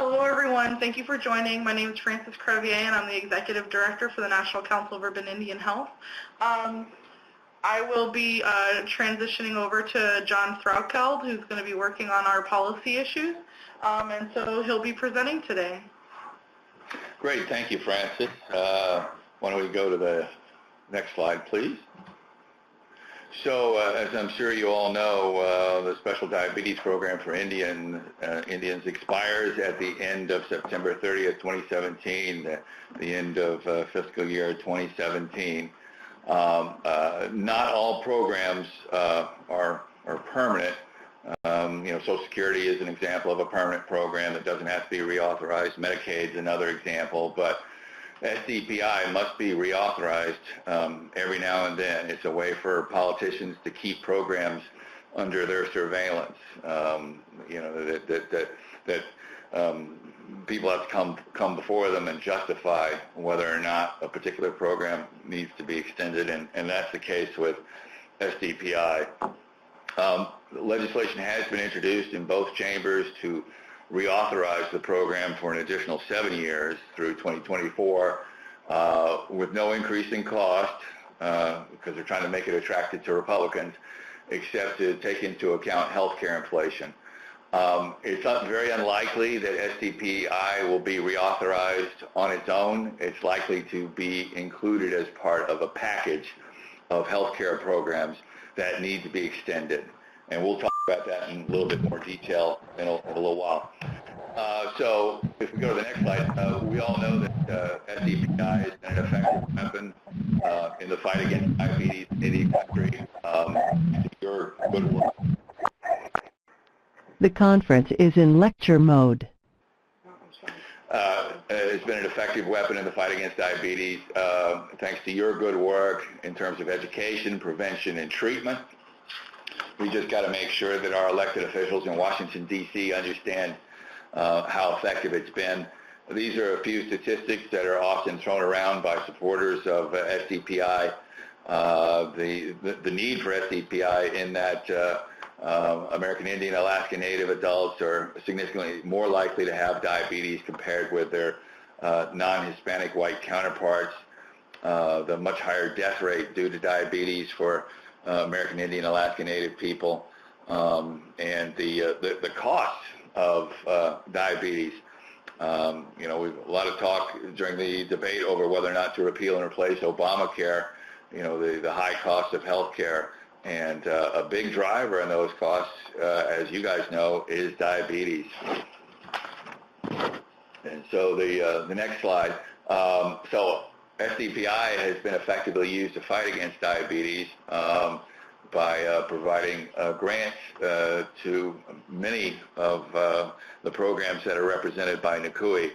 Hello, everyone. Thank you for joining. My name is Frances Crevier, and I'm the Executive Director for the National Council of Urban Indian Health. I will be transitioning over to John Thraukeld, who's going to be working on our policy issues, and so he'll be presenting today. Great. Thank you, Frances. Why don't we go to the next slide, please? So, as I'm sure you all know, the Special Diabetes Program for Indians expires at the end of September 30th, 2017, the end of fiscal year 2017. Not all programs are permanent. Social Security is an example of a permanent program that doesn't have to be reauthorized. Medicaid is another example, but SDPI must be reauthorized every now and then. It's a way for politicians to keep programs under their surveillance. That people have to come before them and justify whether or not a particular program needs to be extended, and that's the case with SDPI. Legislation has been introduced in both chambers to reauthorize the program for an additional 7 years through 2024 with no increase in cost because they're trying to make it attractive to Republicans, except to take into account health care inflation. It's very unlikely that SDPI will be reauthorized on its own. It's likely to be included as part of a package of health care programs that need to be extended. And we'll talk about that in a little bit more detail in a little while. So if we go to the next slide, we all know that SDPI has been an effective weapon in the fight against diabetes in the country. Your good work. The conference is in lecture mode. It's been an effective weapon in the fight against diabetes, thanks to your good work in terms of education, prevention, and treatment. We just got to make sure that our elected officials in Washington, D.C. understand how effective it's been. These are a few statistics that are often thrown around by supporters of SDPI. The need for SDPI in that American Indian, Alaska Native adults are significantly more likely to have diabetes compared with their non-Hispanic white counterparts. The much higher death rate due to diabetes for American Indian, Alaska Native people, and the cost of diabetes. We've a lot of talk during the debate over whether or not to repeal and replace Obamacare. The high cost of health care, and a big driver in those costs, as you guys know, is diabetes. And so the next slide. So SDPI has been effectively used to fight against diabetes by providing grants to many of the programs that are represented by NCUI.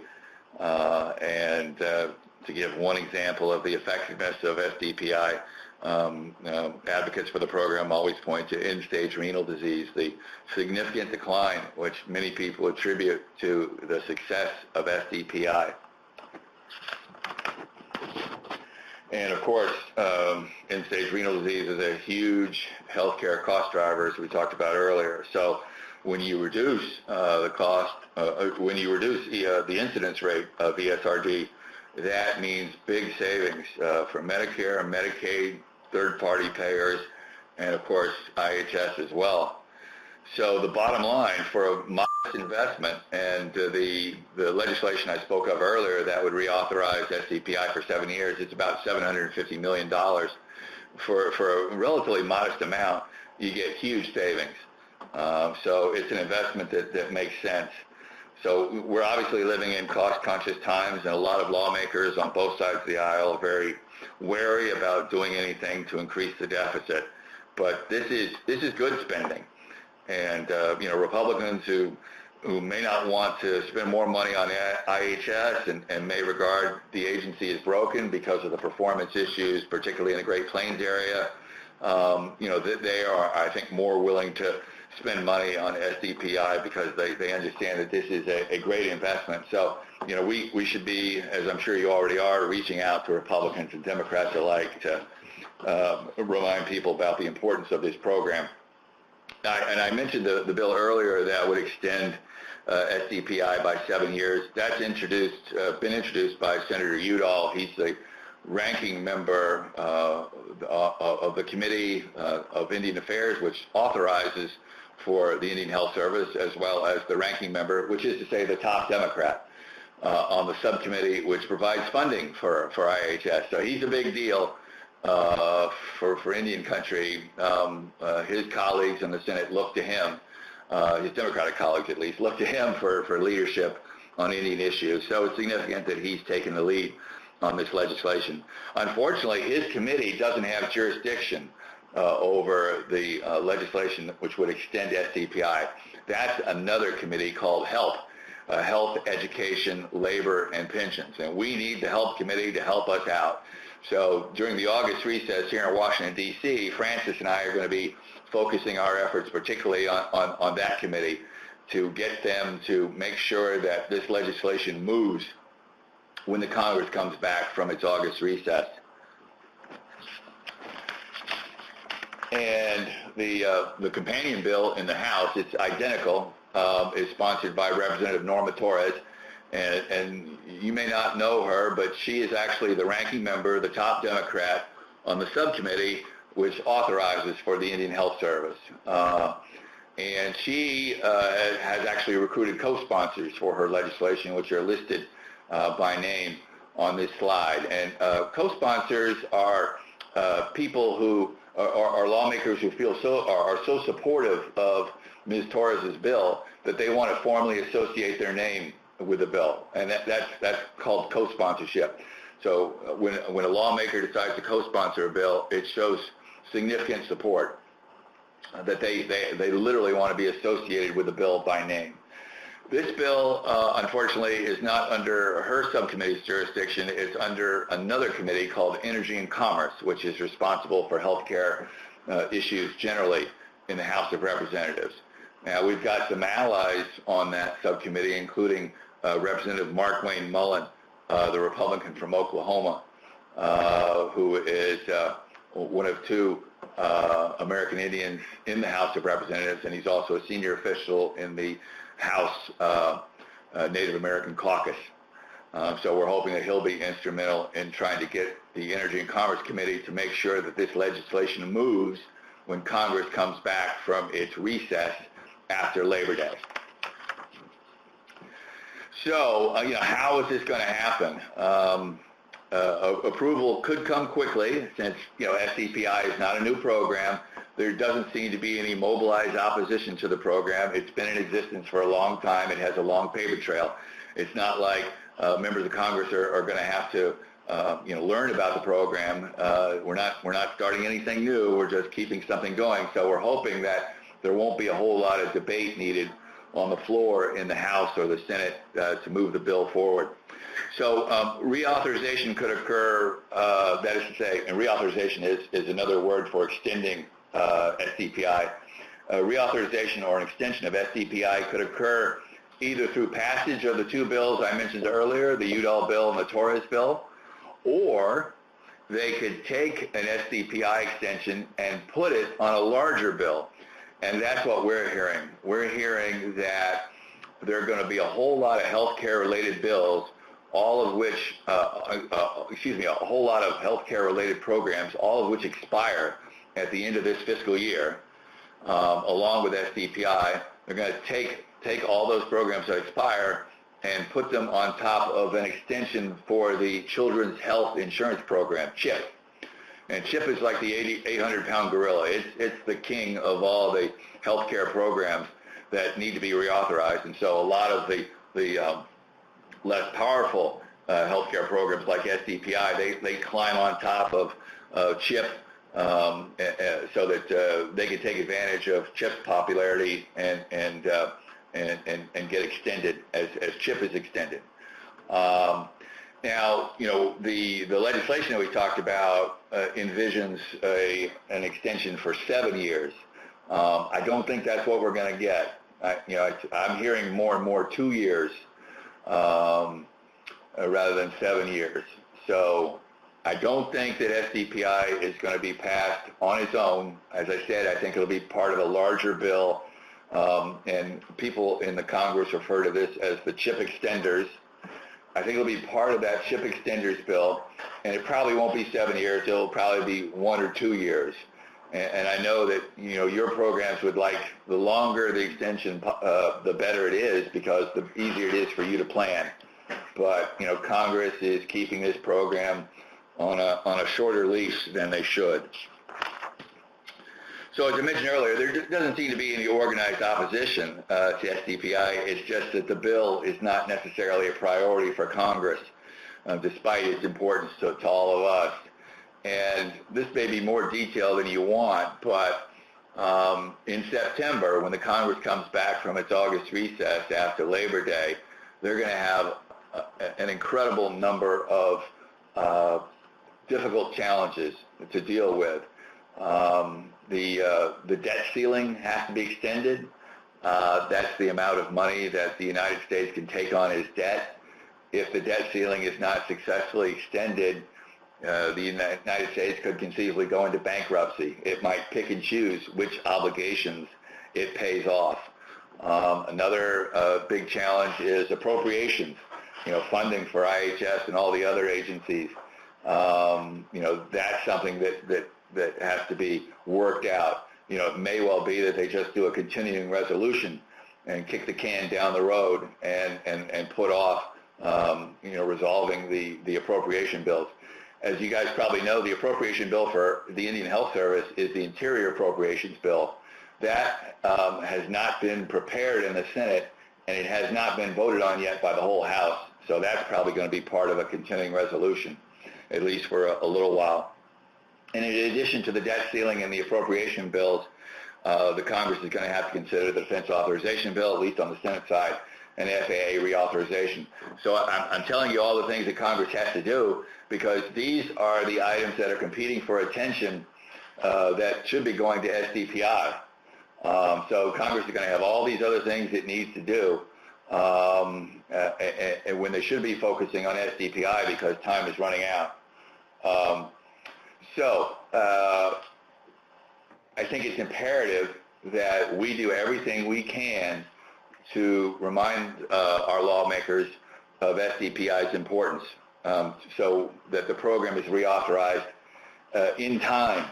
And to give one example of the effectiveness of SDPI, advocates for the program always point to end-stage renal disease, the significant decline which many people attribute to the success of SDPI. And of course, end-stage renal disease is a huge healthcare cost driver, as we talked about earlier. So when you reduce the cost, when you reduce the incidence rate of ESRD, that means big savings for Medicare, Medicaid, third-party payers, and of course IHS as well. So the bottom line, for a modest investment, and the legislation I spoke of earlier that would reauthorize SDPI for 7 years, it's about $750 million. For a relatively modest amount, you get huge savings. So it's an investment that makes sense. So we're obviously living in cost-conscious times, and a lot of lawmakers on both sides of the aisle are very wary about doing anything to increase the deficit. But this is good spending. And Republicans who may not want to spend more money on IHS and may regard the agency as broken because of the performance issues, particularly in the Great Plains area, they are, I think, more willing to spend money on SDPI because they understand that this is a great investment. So, we should be, as I'm sure you already are, reaching out to Republicans and Democrats alike to remind people about the importance of this program. I mentioned the bill earlier that would extend SDPI by 7 years. That's been introduced by Senator Udall. He's the ranking member of the Committee of Indian Affairs, which authorizes for the Indian Health Service, as well as the ranking member, which is to say the top Democrat on the subcommittee, which provides funding for IHS. So he's a big deal for Indian country. His colleagues in the Senate look to him, his Democratic colleagues at least, look to him for leadership on Indian issues. So it's significant that he's taken the lead on this legislation. Unfortunately, his committee doesn't have jurisdiction over the legislation which would extend SDPI. That's another committee called HELP, Health, Education, Labor, and Pensions. And we need the HELP committee to help us out. So during the August recess here in Washington, D.C., Francis and I are going to be focusing our efforts particularly on that committee to get them to make sure that this legislation moves when the Congress comes back from its August recess. And the companion bill in the House, it's identical, is sponsored by Representative Norma Torres. And you may not know her, but she is actually the ranking member, the top Democrat on the subcommittee, which authorizes for the Indian Health Service. And she has actually recruited co-sponsors for her legislation, which are listed by name on this slide. And co-sponsors are people who are lawmakers who are so supportive of Ms. Torres's bill that they want to formally associate their name with the bill, and that's called co-sponsorship. So when a lawmaker decides to co-sponsor a bill, it shows significant support that they literally want to be associated with the bill by name. This bill, unfortunately, is not under her subcommittee's jurisdiction. It's under another committee called Energy and Commerce, which is responsible for healthcare issues generally in the House of Representatives. Now, we've got some allies on that subcommittee, including Representative Mark Wayne Mullen, the Republican from Oklahoma, who is one of two American Indians in the House of Representatives, and he's also a senior official in the House Native American Caucus. So we're hoping that he'll be instrumental in trying to get the Energy and Commerce Committee to make sure that this legislation moves when Congress comes back from its recess after Labor Day. So, how is this going to happen? Approval could come quickly since, SDPI is not a new program. There doesn't seem to be any mobilized opposition to the program. It's been in existence for a long time. It has a long paper trail. It's not like members of Congress are going to have to, learn about the program. We're not starting anything new. We're just keeping something going. So we're hoping that there won't be a whole lot of debate needed on the floor in the House or the Senate to move the bill forward. So reauthorization could occur, that is to say, and reauthorization is another word for extending SDPI. Reauthorization or an extension of SDPI could occur either through passage of the two bills I mentioned earlier, the Udall bill and the Torres bill, or they could take an SDPI extension and put it on a larger bill. And that's what we're hearing. We're hearing that there are going to be a whole lot of healthcare-related bills, all of which, a whole lot of healthcare-related programs, all of which expire at the end of this fiscal year, along with SDPI. They're going to take all those programs that expire and put them on top of an extension for the Children's Health Insurance Program, CHIP. And CHIP is like the 800-pound gorilla. It's the king of all the healthcare programs that need to be reauthorized. And so a lot of the less powerful healthcare programs like SDPI, they climb on top of CHIP so that they can take advantage of CHIP's popularity and get extended as CHIP is extended. Now, the legislation that we talked about envisions an extension for 7 years. I don't think that's what we're going to get. I'm hearing more and more 2 years rather than 7 years. So I don't think that SDPI is going to be passed on its own. As I said, I think it'll be part of a larger bill, and people in the Congress refer to this as the chip extenders. I think it'll be part of that chip extenders bill, and it probably won't be 7 years. It'll probably be 1 or 2 years. And I know that, you know, your programs would like the longer the extension, the better it is, because the easier it is for you to plan. But, you know, Congress is keeping this program on a shorter leash than they should. So as I mentioned earlier, there doesn't seem to be any organized opposition to SDPI. It's just that the bill is not necessarily a priority for Congress, despite its importance to all of us. And this may be more detailed than you want, but in September, when the Congress comes back from its August recess after Labor Day, they're going to have an incredible number of difficult challenges to deal with. The debt ceiling has to be extended. That's the amount of money that the United States can take on as debt. If the debt ceiling is not successfully extended, the United States could conceivably go into bankruptcy. It might pick and choose which obligations it pays off. Another big challenge is appropriations, you know, funding for IHS and all the other agencies. You know, that's something that has to be worked out. You know, it may well be that they just do a continuing resolution and kick the can down the road and put off, you know, resolving the appropriation bills. As you guys probably know, the appropriation bill for the Indian Health Service is the Interior Appropriations Bill. That has not been prepared in the Senate, and it has not been voted on yet by the whole House. So that's probably going to be part of a continuing resolution, at least for a little while. And in addition to the debt ceiling and the appropriation bills, the Congress is going to have to consider the defense authorization bill, at least on the Senate side, and FAA reauthorization. So I'm telling you all the things that Congress has to do, because these are the items that are competing for attention that should be going to SDPI. So Congress is going to have all these other things it needs to do, and when they should be focusing on SDPI because time is running out. So I think it's imperative that we do everything we can to remind our lawmakers of SDPI's importance, so that the program is reauthorized in time,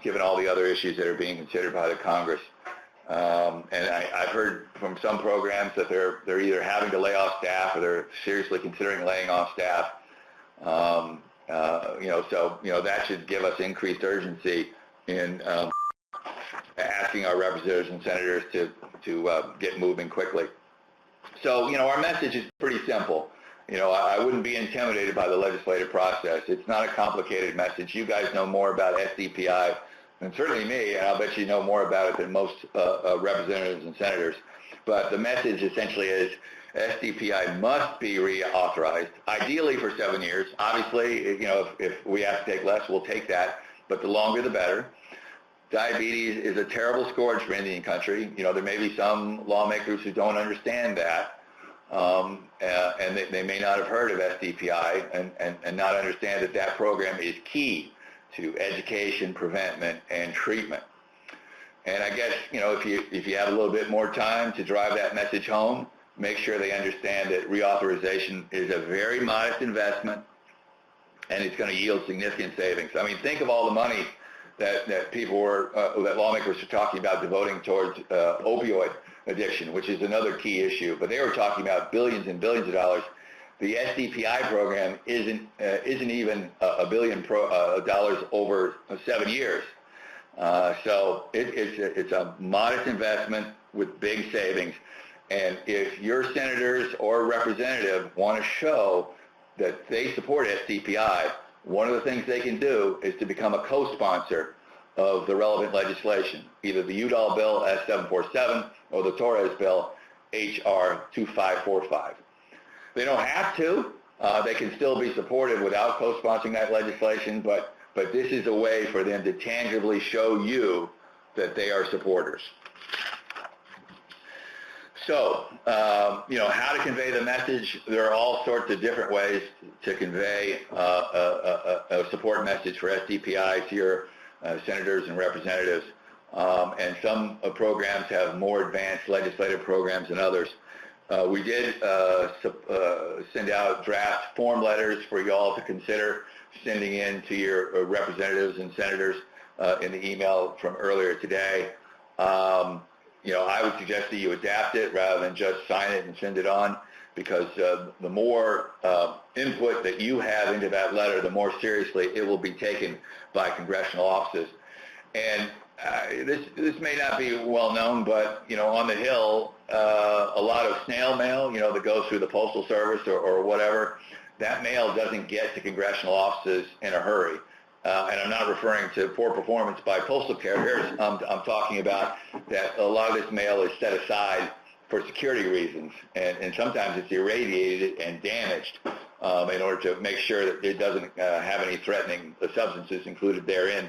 given all the other issues that are being considered by the Congress. And I've heard from some programs that they're either having to lay off staff or they're seriously considering laying off staff. You know, so, you know, that should give us increased urgency in asking our representatives and senators to get moving quickly. So, you know, our message is pretty simple. You know, I wouldn't be intimidated by the legislative process. It's not a complicated message. You guys know more about SDPI than certainly me, and I'll bet you know more about it than most representatives and senators. But the message essentially is SDPI must be reauthorized, ideally for 7 years. Obviously, you know, if we have to take less, we'll take that, but the longer the better. Diabetes is a terrible scourge for Indian country. You know, there may be some lawmakers who don't understand that, and they may not have heard of SDPI and not understand that that program is key to education, preventment, and treatment. And I guess, you know, if you have a little bit more time to drive that message home, make sure they understand that reauthorization is a very modest investment, and it's going to yield significant savings. I mean, think of all the money that people were, that lawmakers were talking about devoting towards opioid addiction, which is another key issue. But they were talking about billions and billions of dollars. The SDPI program isn't even $1 billion over 7 years. So it's a modest investment with big savings. And if your senators or representative want to show that they support SDPI, one of the things they can do is to become a co-sponsor of the relevant legislation, either the Udall bill S747 or the Torres bill HR 2545. They don't have to. They can still be supportive without co-sponsoring that legislation, but this is a way for them to tangibly show you that they are supporters. So, how to convey the message? There are all sorts of different ways to convey a support message for SDPI to your senators and representatives. And some programs have more advanced legislative programs than others. We did send out draft form letters for you all to consider sending in to your representatives and senators in the email from earlier today. I would suggest that you adapt it rather than just sign it and send it on, because the more input that you have into that letter, the more seriously it will be taken by congressional offices. And this may not be well known, but on the Hill, a lot of snail mail, that goes through the Postal Service or whatever, that mail doesn't get to congressional offices in a hurry. And I'm not referring to poor performance by postal carriers. I'm talking about that a lot of this mail is set aside for security reasons, and sometimes it's irradiated and damaged in order to make sure that it doesn't have any threatening substances included therein.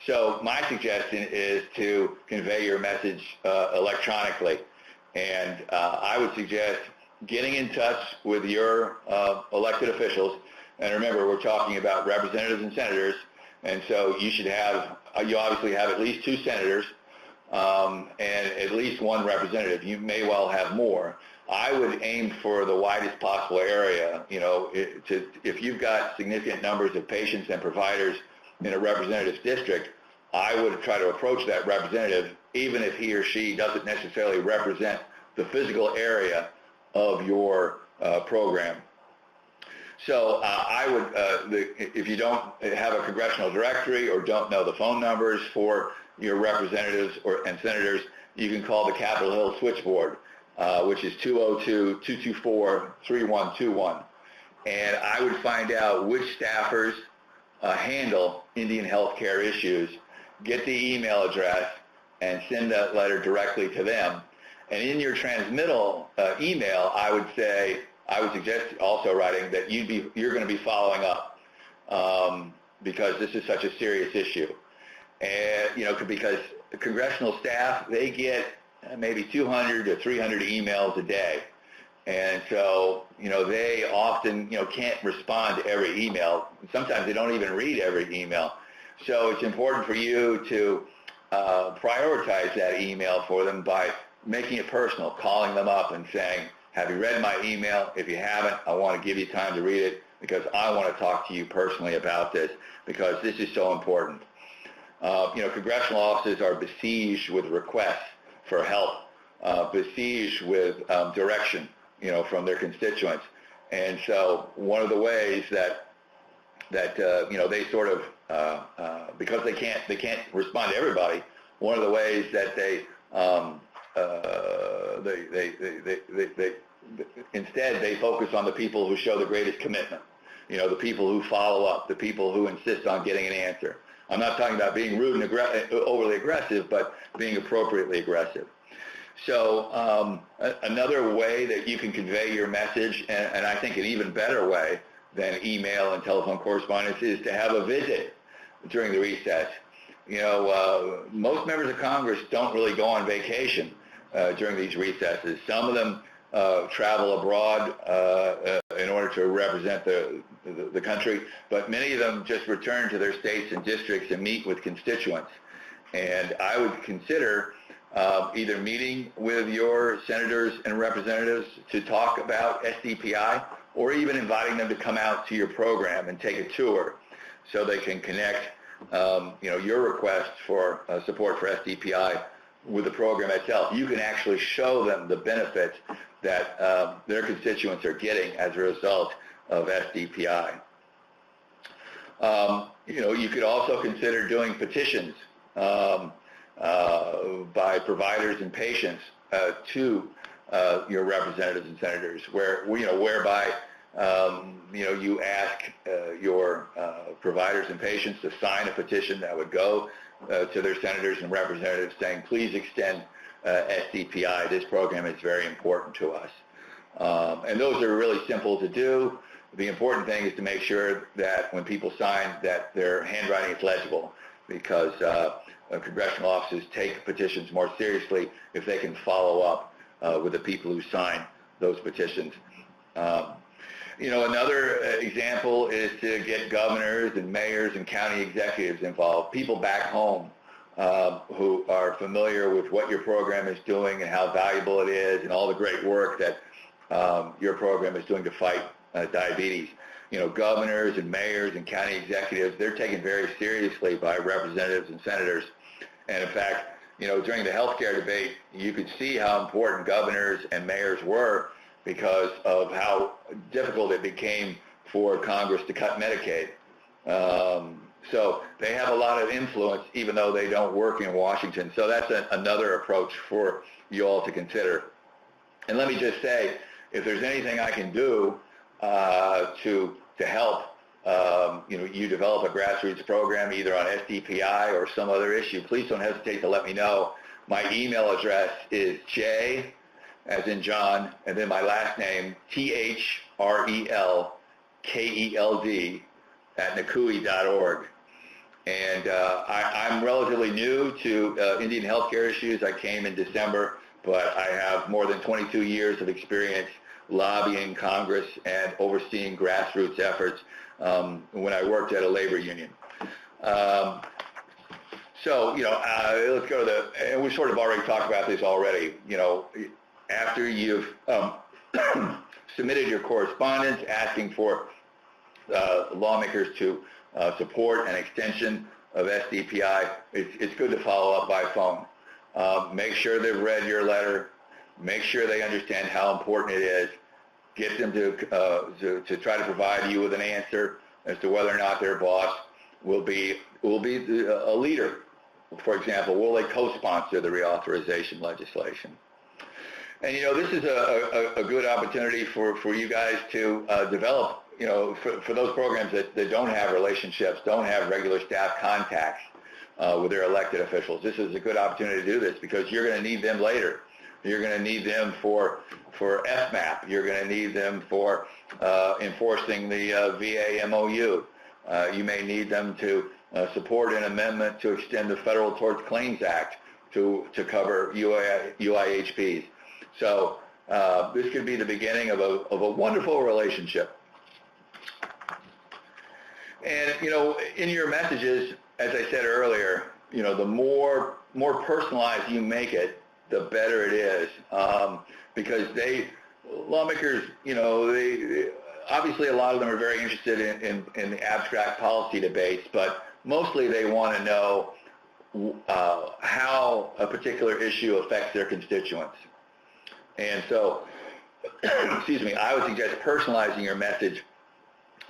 So my suggestion is to convey your message electronically, and I would suggest getting in touch with your elected officials. And remember, we're talking about representatives and senators, and so you obviously have at least 2 senators and at least 1 representative. You may well have more. I would aim for the widest possible area. If you've got significant numbers of patients and providers in a representative's district, I would try to approach that representative, even if he or she doesn't necessarily represent the physical area of your program. So I would, if you don't have a congressional directory or don't know the phone numbers for your representatives and senators, you can call the Capitol Hill switchboard, which is 202-224-3121. And I would find out which staffers handle Indian health care issues, get the email address, and send that letter directly to them. And in your transmittal email, I would suggest also writing that you're going to be following up because this is such a serious issue. And, because the congressional staff, they get maybe 200 to 300 emails a day. And so, they often, can't respond to every email. Sometimes they don't even read every email. So it's important for you to prioritize that email for them by making it personal, calling them up and saying, have you read my email? If you haven't, I want to give you time to read it because I want to talk to you personally about this because this is so important. Congressional offices are besieged with requests for help, besieged with direction, from their constituents. And so one of the ways that they sort of, because they can't respond to everybody, one of the ways that instead they focus on the people who show the greatest commitment, the people who follow up, the people who insist on getting an answer. I'm not talking about being rude and overly aggressive, but being appropriately aggressive. So another way that you can convey your message, and I think an even better way than email and telephone correspondence, is to have a visit during the recess. Most members of Congress don't really go on vacation during these recesses. Some of them travel abroad in order to represent the country, but many of them just return to their states and districts and meet with constituents. And I would consider either meeting with your senators and representatives to talk about SDPI, or even inviting them to come out to your program and take a tour so they can connect your request for support for SDPI with the program itself. You can actually show them the benefits that their constituents are getting as a result of SDPI. You could also consider doing petitions by providers and patients to your representatives and senators, whereby you ask your providers and patients to sign a petition that would go to their senators and representatives saying, please extend SDPI. This program is very important to us. And those are really simple to do. The important thing is to make sure that when people sign that their handwriting is legible, because congressional offices take petitions more seriously if they can follow up with the people who sign those petitions. Another example is to get governors and mayors and county executives involved, people back home who are familiar with what your program is doing and how valuable it is and all the great work that your program is doing to fight diabetes. Governors and mayors and county executives, they're taken very seriously by representatives and senators. And in fact, during the healthcare debate, you could see how important governors and mayors were because of how difficult it became for Congress to cut Medicaid. So they have a lot of influence even though they don't work in Washington. So that's another approach for you all to consider. And let me just say, if there's anything I can do to help you develop a grassroots program either on SDPI or some other issue, please don't hesitate to let me know. My email address is J, as in John, and then my last name, THRELKELD, @nakui.org. And I'm relatively new to Indian healthcare issues. I came in December, but I have more than 22 years of experience lobbying Congress and overseeing grassroots efforts when I worked at a labor union. Let's go to and we sort of already talked about this already, after you've submitted your correspondence asking for lawmakers to support an extension of SDPI, it's good to follow up by phone. Make sure they've read your letter. Make sure they understand how important it is. Get them to try to provide you with an answer as to whether or not their boss will be a leader. For example, will they co-sponsor the reauthorization legislation? And this is a good opportunity for you guys to develop, for those programs that don't have relationships, don't have regular staff contacts with their elected officials. This is a good opportunity to do this because you're going to need them later. You're going to need them for FMAP. You're going to need them for enforcing the VA MOU. You may need them to support an amendment to extend the Federal Tort Claims Act to cover UIHPs. So this could be the beginning of a wonderful relationship. And, in your messages, as I said earlier, the more personalized you make it, the better it is, because lawmakers, they obviously a lot of them are very interested in the abstract policy debates, but mostly they want to know how a particular issue affects their constituents. And so, excuse me, I would suggest personalizing your message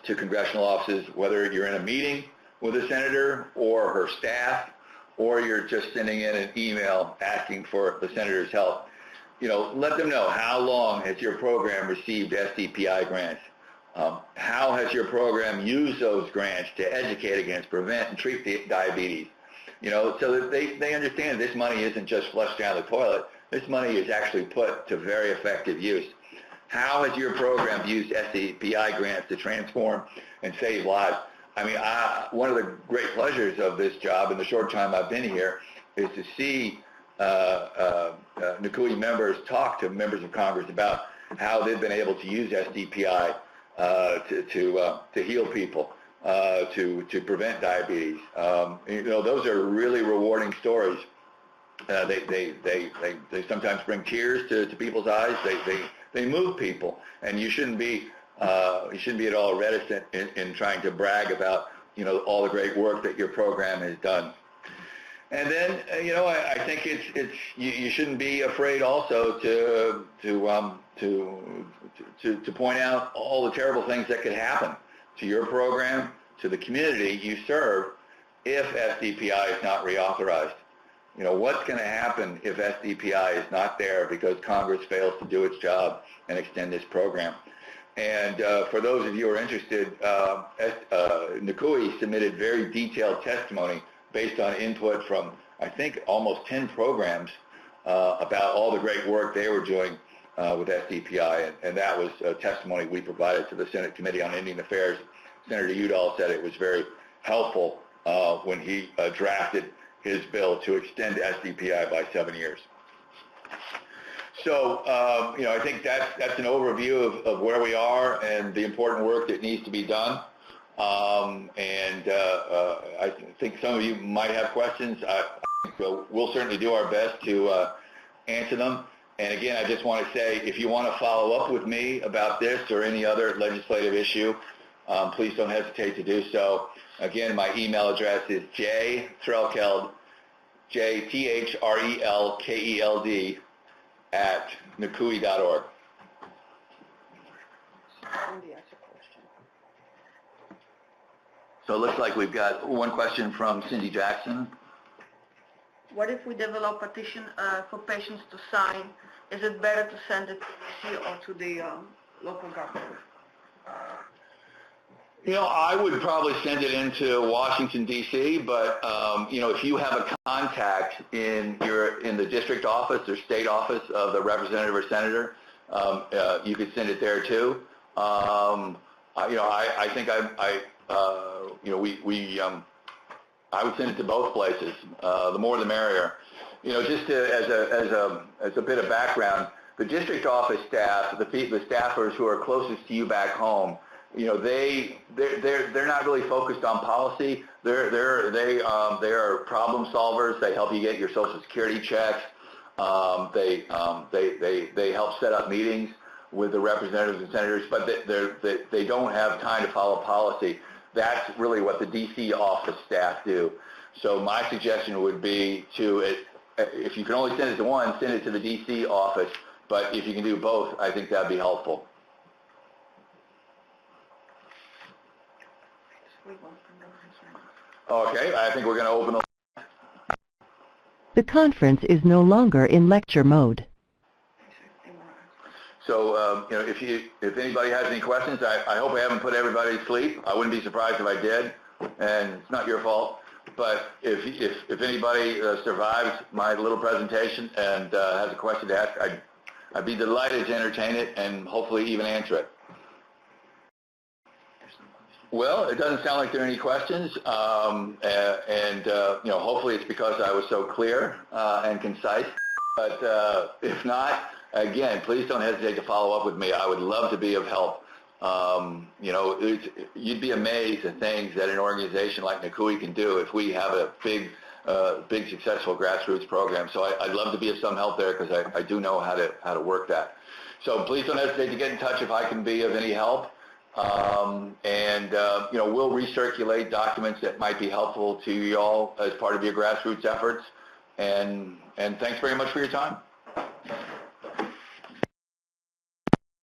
to congressional offices, whether you're in a meeting with a senator or her staff, or you're just sending in an email asking for the senator's help. Let them know how long has your program received SDPI grants. How has your program used those grants to educate against, prevent, and treat diabetes? So that they understand this money isn't just flushed down the toilet. This money is actually put to very effective use. How has your program used SDPI grants to transform and save lives? I mean, one of the great pleasures of this job in the short time I've been here is to see NACUI members talk to members of Congress about how they've been able to use SDPI to heal people, to prevent diabetes. Those are really rewarding stories. They sometimes bring tears to people's eyes. They move people, and you shouldn't be at all reticent in trying to brag about all the great work that your program has done. And then I think you shouldn't be afraid also to point out all the terrible things that could happen to your program, to the community you serve, if SDPI is not reauthorized. What's going to happen if SDPI is not there because Congress fails to do its job and extend this program? And for those of you who are interested, NACUI submitted very detailed testimony based on input from, I think, almost 10 programs about all the great work they were doing with SDPI, and that was a testimony we provided to the Senate Committee on Indian Affairs. Senator Udall said it was very helpful when he drafted his bill to extend SDPI by 7 years. So, I think that's an overview of where we are and the important work that needs to be done. I think some of you might have questions. We'll certainly do our best to answer them. And again, I just want to say, if you want to follow up with me about this or any other legislative issue, please don't hesitate to do so. Again, my email address is jthrelkeld, JTHRELKELD, @nakui.org. So it looks like we've got one question from Cindy Jackson. What if we develop a petition for patients to sign? Is it better to send it to DC or to the local government? I would probably send it into Washington, D.C., but, if you have a contact in the district office or state office of the representative or senator, you could send it there too. I think I would send it to both places. The more the merrier. Just as a bit of background, the district office staff, the staffers who are closest to you back home, they're not really focused on policy. They are problem solvers. They help you get your Social Security checks. They help set up meetings with the representatives and senators, but they don't have time to follow policy. That's really what the D.C. office staff do. So my suggestion would be if you can only send it to one, send it to the D.C. office. But if you can do both, I think that'd be helpful. Okay, I think we're going to open the... The conference is no longer in lecture mode. So, if anybody has any questions, I hope I haven't put everybody to sleep. I wouldn't be surprised if I did, and it's not your fault. But if anybody survives my little presentation and has a question to ask, I'd be delighted to entertain it and hopefully even answer it. Well, it doesn't sound like there are any questions, hopefully it's because I was so clear and concise. But if not, again, please don't hesitate to follow up with me. I would love to be of help. You'd be amazed at things that an organization like NACUI can do if we have a big, successful grassroots program. So I'd love to be of some help there because I do know how to work that. So please don't hesitate to get in touch if I can be of any help. We'll recirculate documents that might be helpful to you all as part of your grassroots efforts. And thanks very much for your time.